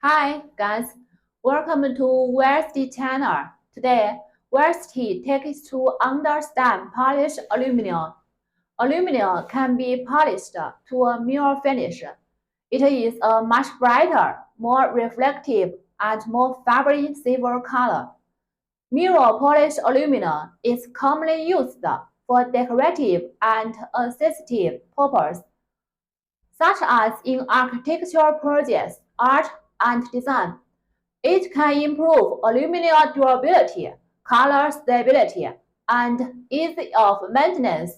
Hi guys, welcome to Varsity channel. Today, Varsity takes to understand polished aluminum. Aluminum can be polished to a mirror finish. It is a much brighter, more reflective, and more fabric silver color. Mirror polished aluminum is commonly used for decorative and aesthetic purposes, such as in architectural projects, art, and design. It can improve aluminum durability, color stability, and ease of maintenance.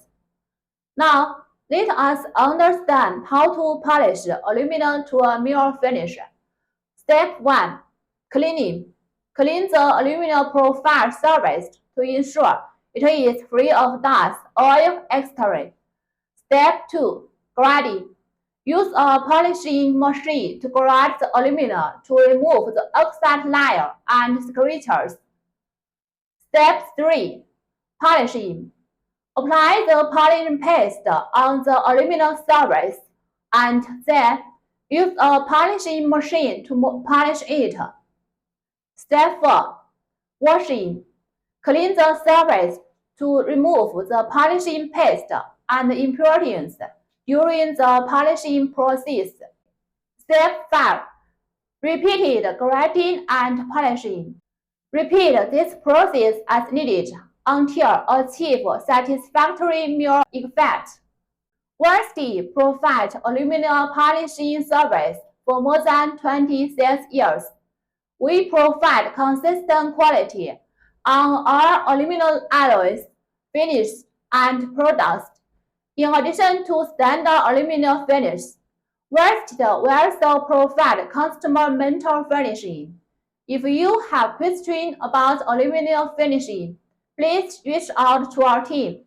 Now, let us understand how to polish aluminum to a mirror finish. Step 1. Cleaning. Clean the aluminum profile surface to ensure it is free of dust, oil, etc. Step 2. Grading. Use a polishing machine to grade the aluminum to remove the oxide layer and scratches. Step 3. Polishing. Apply the polishing paste on the aluminum surface and then use a polishing machine to polish it. Step 4. Washing. Clean the surface to remove the polishing paste and impurities during the polishing process. Step 5. Repeated grading and polishing. Repeat this process as needed until achieve satisfactory mirror effect. Varsity provides aluminum polishing service for more than 26 years. We provide consistent quality on all aluminum alloys, finishes, and products. In addition to standard aluminum finish, Varsity will also provide customer mentor finishing. If you have questions about aluminum finishing, please reach out to our team.